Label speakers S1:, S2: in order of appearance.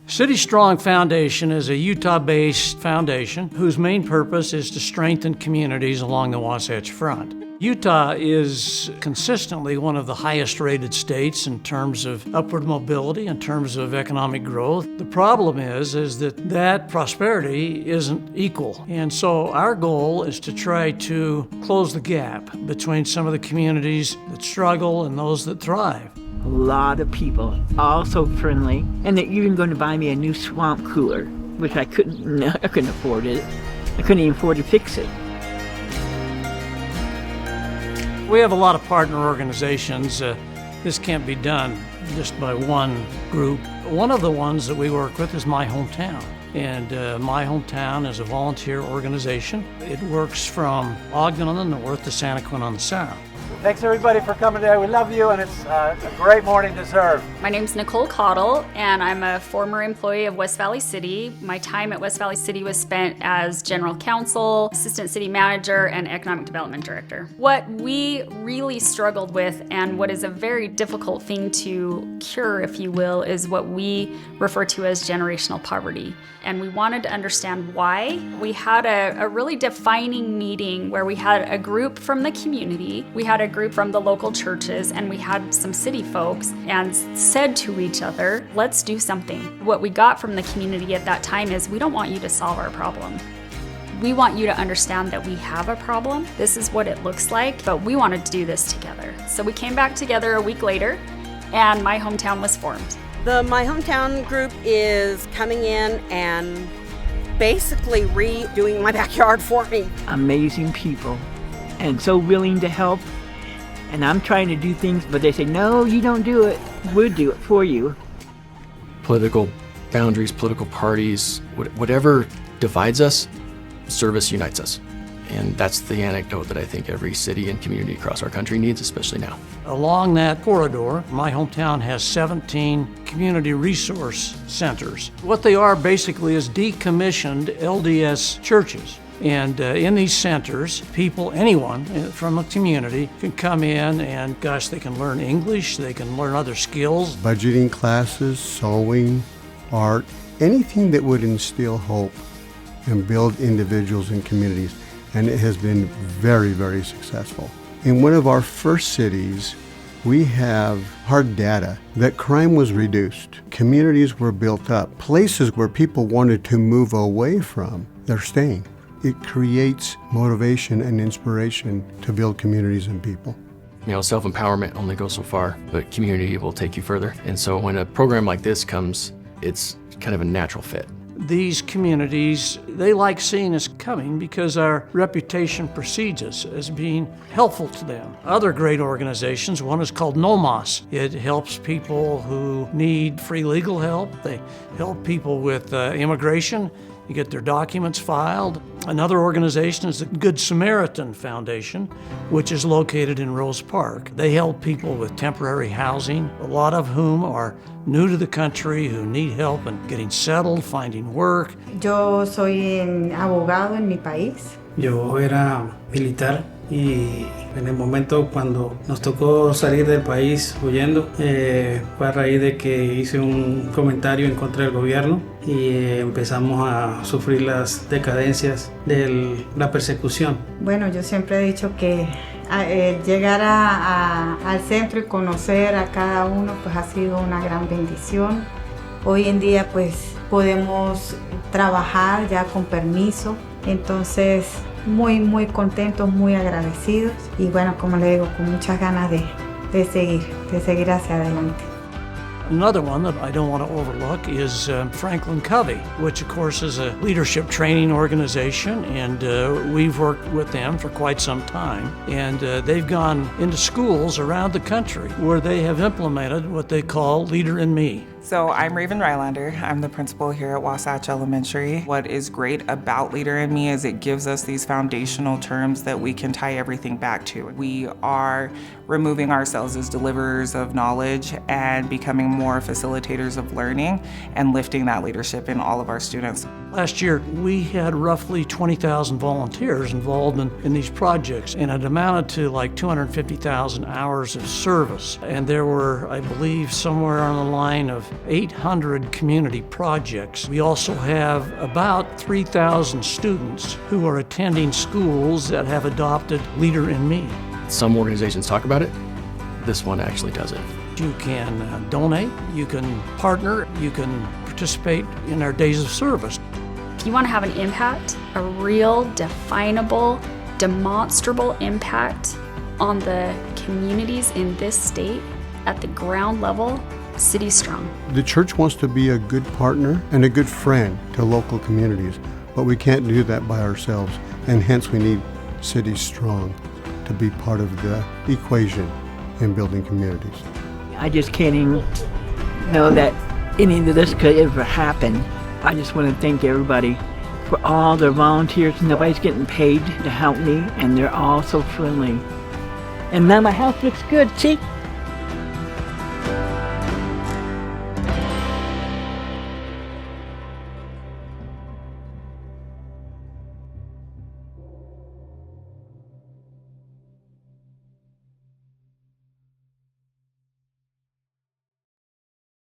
S1: City Strong Foundation is a Utah-based foundation whose main purpose is to strengthen communities along the Wasatch Front. Utah is consistently one of the highest rated states in terms of upward mobility, in terms of economic growth. The problem is that prosperity isn't equal. And so our goal is to try to close the gap between some of the communities that struggle and those that thrive.
S2: A lot of people, all so friendly, and they're even going to buy me a new swamp cooler, which I couldn't afford it. I couldn't even afford to fix it.
S1: We have a lot of partner organizations. This can't be done just by one group. One of the ones that we work with is My Hometown. And My Hometown is a volunteer organization. It works from Ogden on the north to Santa Quinn on the south.
S3: Thanks everybody for coming today. We love you, and it's a great morning to serve.
S4: My name's Nicole Cottle, and I'm a former employee of West Valley City. My time at West Valley City was spent as general counsel, assistant city manager, and economic development director. What we really struggled with, and what is a very difficult thing to cure, if you will, is what we refer to as generational poverty. And we wanted to understand why. We had a really defining meeting where we had a group from the community, we had a group from the local churches, and we had some city folks, and said to each other, let's do something. What we got from the community at that time is, we don't want you to solve our problem. We want you to understand that we have a problem. This is what it looks like, but we wanted to do this together. So we came back together a week later, and My Hometown was formed.
S5: The My Hometown group is coming in and basically redoing my backyard for me.
S2: Amazing people, and so willing to help. And I'm trying to do things, but they say, no, you don't do it. We'll do it for you.
S6: Political boundaries, political parties, whatever divides us, service unites us. And that's the anecdote that I think every city and community across our country needs, especially now.
S1: Along that corridor, My Hometown has 17 community resource centers. What they are basically is decommissioned LDS churches. And in these centers, people, anyone from a community can come in and, gosh, they can learn English, they can learn other skills.
S7: Budgeting classes, sewing, art, anything that would instill hope and build individuals and communities. And it has been very, very successful. In one of our first cities, we have hard data that crime was reduced, communities were built up, places where people wanted to move away from, they're staying. It creates motivation and inspiration to build communities and people.
S6: You know, self-empowerment only goes so far, but community will take you further. And so when a program like this comes, it's kind of a natural fit.
S1: These communities, they like seeing us coming because our reputation precedes us as being helpful to them. Other great organizations, one is called NOMAS. It helps people who need free legal help. They help people with immigration. You get their documents filed. Another organization is the Good Samaritan Foundation, which is located in Rose Park. They help people with temporary housing, a lot of whom are new to the country, who need help in getting settled, finding work.
S8: Yo soy abogado en mi país.
S9: Yo era militar y en el momento cuando nos tocó salir del país huyendo, fue a raíz de que hice un comentario en contra del gobierno y empezamos a sufrir las decadencias de la persecución.
S8: Bueno, yo siempre he dicho que llegar al centro y conocer a cada uno pues ha sido una gran bendición. Hoy en día pues podemos trabajar ya con permiso, entonces muy contentos, muy agradecidos y bueno, como le digo, con muchas ganas de seguir hacia adelante.
S1: Another one that I don't want to overlook is Franklin Covey, which of course is a leadership training organization, and we've worked with them for quite some time. And they've gone into schools around the country where they have implemented what they call Leader in Me.
S10: So I'm Raven Rylander. I'm the principal here at Wasatch Elementary. What is great about Leader in Me is it gives us these foundational terms that we can tie everything back to. We are removing ourselves as deliverers of knowledge and becoming more facilitators of learning and lifting that leadership in all of our students.
S1: Last year, we had roughly 20,000 volunteers involved in these projects, and it amounted to like 250,000 hours of service. And there were, I believe, somewhere on the line of 800 community projects. We also have about 3,000 students who are attending schools that have adopted Leader in Me.
S6: Some organizations talk about it. This one actually does it.
S1: You can donate, you can partner, you can participate in our days of service.
S4: If you want to have an impact, a real, definable, demonstrable impact on the communities in this state at the ground level, City Strong.
S7: The church wants to be a good partner and a good friend to local communities, but we can't do that by ourselves, and hence we need City Strong to be part of the equation in building communities.
S2: I just can't even know that any of this could ever happen. I just want to thank everybody for all their volunteers. Nobody's getting paid to help me, and they're all so friendly. And now my house looks good, see?